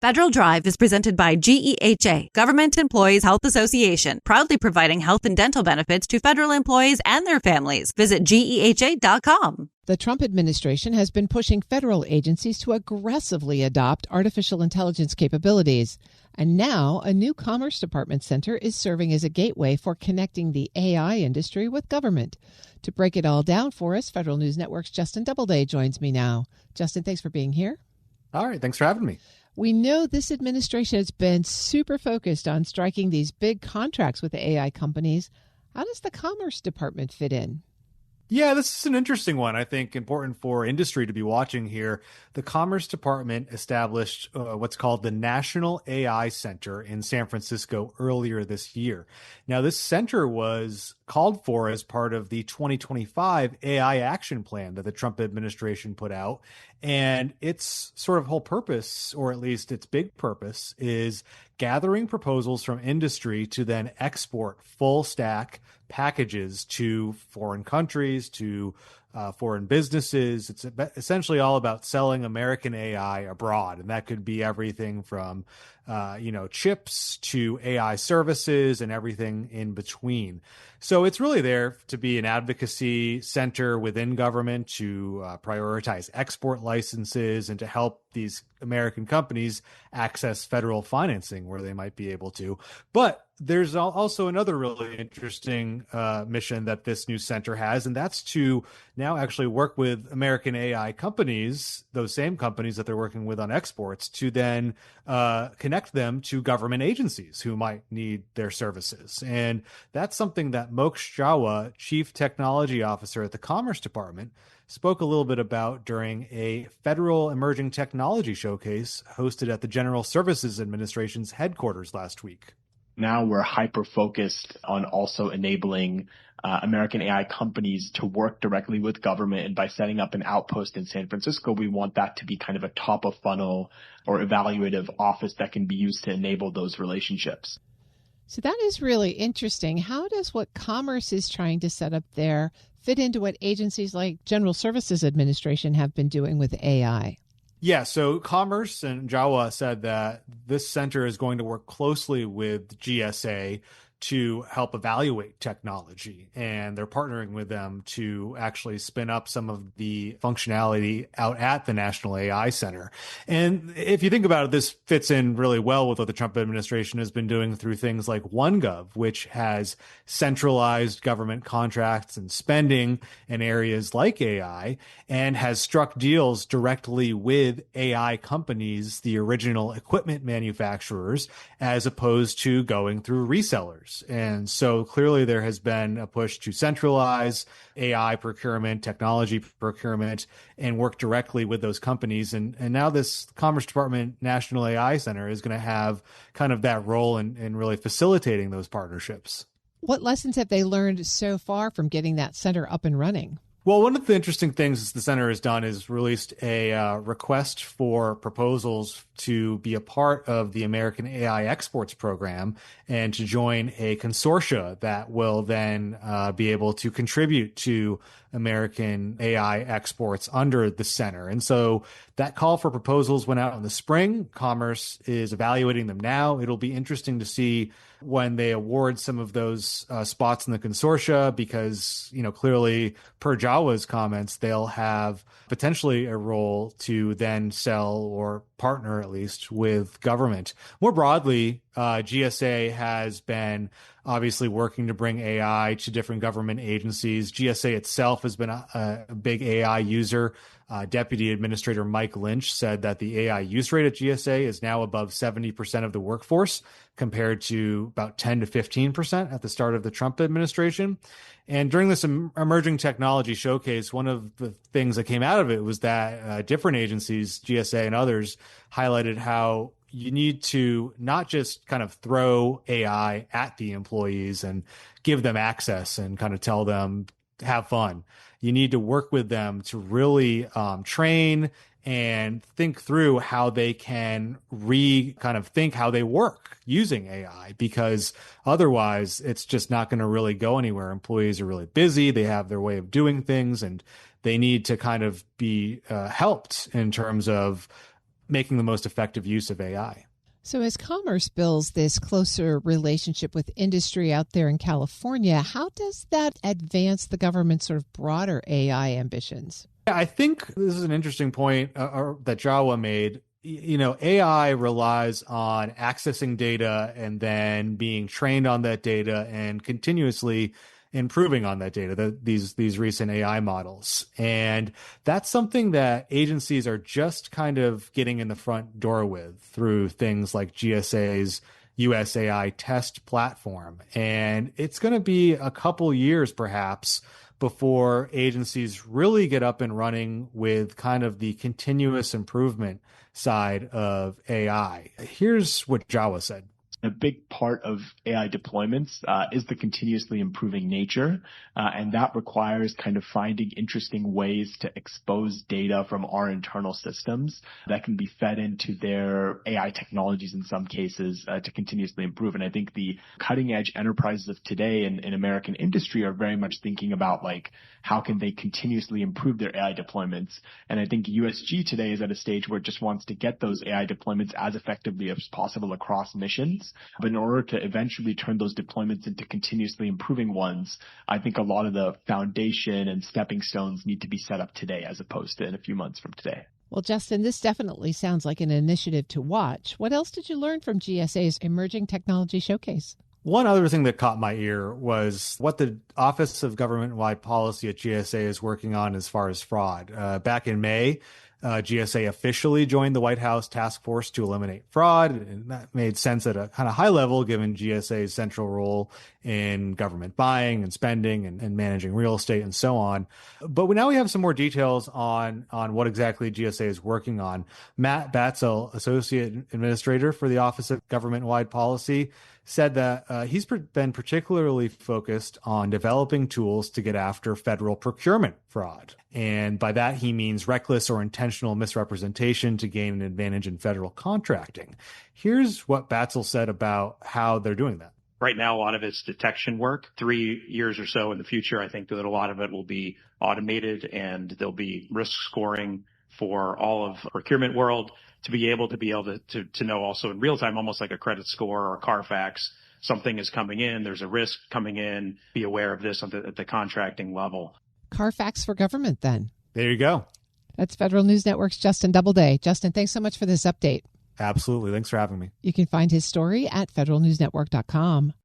Federal Drive is presented by GEHA, Government Employees Health Association, proudly providing health and dental benefits to federal employees and their families. Visit GEHA.com. The Trump administration has been pushing federal agencies to aggressively adopt artificial intelligence capabilities. And now a new Commerce Department center is serving as a gateway for connecting the AI industry with government. To break it all down for us, Federal News Network's Justin Doubleday joins me now. Justin, thanks for being here. All right. Thanks for having me. We know this administration has been super focused on striking these big contracts with the AI companies. How does the Commerce Department fit in? Yeah, this is an interesting one. I think important for industry to be watching here. The Commerce Department established what's called the National AI Center in San Francisco earlier this year. Now, this center was called for as part of the 2025 AI Action Plan that the Trump administration put out. And its sort of whole purpose, or at least its big purpose, is gathering proposals from industry to then export full stack packages to foreign countries, to foreign businesses. It's essentially all about selling American AI abroad. And that could be everything from, chips to AI services and everything in between. So it's really there to be an advocacy center within government to prioritize export licenses and to help these American companies access federal financing where they might be able to. But there's also another really interesting mission that this new center has, and that's to now actually work with American AI companies, those same companies that they're working with on exports, to then connect them to government agencies who might need their services. And that's something that Moksh Jawa, Chief Technology Officer at the Commerce Department, spoke a little bit about during a federal emerging technology showcase hosted at the General Services Administration's headquarters last week. Now we're hyper-focused on also enabling American AI companies to work directly with government. And by setting up an outpost in San Francisco, we want that to be kind of a top-of-funnel or evaluative office that can be used to enable those relationships. So that is really interesting. How does what Commerce is trying to set up there fit into what agencies like General Services Administration have been doing with AI? Yeah, so Commerce and Jawa said that this center is going to work closely with GSA to help evaluate technology, and they're partnering with them to actually spin up some of the functionality out at the National AI Center. And if you think about it, this fits in really well with what the Trump administration has been doing through things like OneGov, which has centralized government contracts and spending in areas like AI and has struck deals directly with AI companies, the original equipment manufacturers, as opposed to going through resellers. And so clearly there has been a push to centralize AI procurement, technology procurement, and work directly with those companies. And now this Commerce Department National AI Center is going to have kind of that role in really facilitating those partnerships. What lessons have they learned so far from getting that center up and running? Well, one of the interesting things the center has done is released a request for proposals to be a part of the American AI Exports Program and to join a consortia that will then be able to contribute to American AI exports under the center. And so that call for proposals went out in the spring. Commerce is evaluating them now. It'll be interesting to see when they award some of those spots in the consortia, because, clearly per Jawa's comments, they'll have potentially a role to then sell or partner at least with government. More broadly, GSA has been obviously working to bring AI to different government agencies. GSA itself has been a big AI user. Deputy Administrator Mike Lynch said that the AI use rate at GSA is now above 70% of the workforce, compared to about 10 to 15% at the start of the Trump administration. And during this emerging technology showcase, one of the things that came out of it was that different agencies, GSA and others, highlighted how you need to not just kind of throw AI at the employees and give them access and kind of tell them, have fun. You need to work with them to really train and think through how they can think how they work using AI, because otherwise it's just not going to really go anywhere. Employees are really busy. They have their way of doing things, and they need to kind of be helped in terms of making the most effective use of AI. So as Commerce builds this closer relationship with industry out there in California, how does that advance the government's sort of broader AI ambitions? I think this is an interesting point that Jawa made. AI relies on accessing data and then being trained on that data and continuously improving on that data, these recent AI models. And that's something that agencies are just kind of getting in the front door with through things like GSA's USAI test platform. And it's going to be a couple years perhaps before agencies really get up and running with kind of the continuous improvement side of AI. Here's what Jawa said. A big part of AI deployments is the continuously improving nature, and that requires kind of finding interesting ways to expose data from our internal systems that can be fed into their AI technologies in some cases to continuously improve. And I think the cutting edge enterprises of today in American industry are very much thinking about like how can they continuously improve their AI deployments. And I think USG today is at a stage where it just wants to get those AI deployments as effectively as possible across missions. But in order to eventually turn those deployments into continuously improving ones, I think a lot of the foundation and stepping stones need to be set up today as opposed to in a few months from today. Well, Justin, this definitely sounds like an initiative to watch. What else did you learn from GSA's Emerging Technology Showcase? One other thing that caught my ear was what the Office of Government-Wide Policy at GSA is working on as far as fraud. Back in May, GSA officially joined the White House task force to eliminate fraud, and that made sense at a kind of high level given GSA's central role in government buying and spending and managing real estate and so on. But now we have some more details on what exactly GSA is working on. Matt Batzel, Associate Administrator for the Office of Government-Wide Policy, said that he's been particularly focused on developing tools to get after federal procurement fraud. And by that, he means reckless or intentional misrepresentation to gain an advantage in federal contracting. Here's what Batzel said about how they're doing that. Right now, a lot of it's detection work. 3 years or so in the future, I think that a lot of it will be automated and there'll be risk scoring for all of the procurement world to be able to know also in real time, almost like a credit score or Carfax, something is coming in, there's a risk coming in, be aware of this at the contracting level. Carfax for government, then. There you go. That's Federal News Network's Justin Doubleday. Justin, thanks so much for this update. Absolutely. Thanks for having me. You can find his story at federalnewsnetwork.com.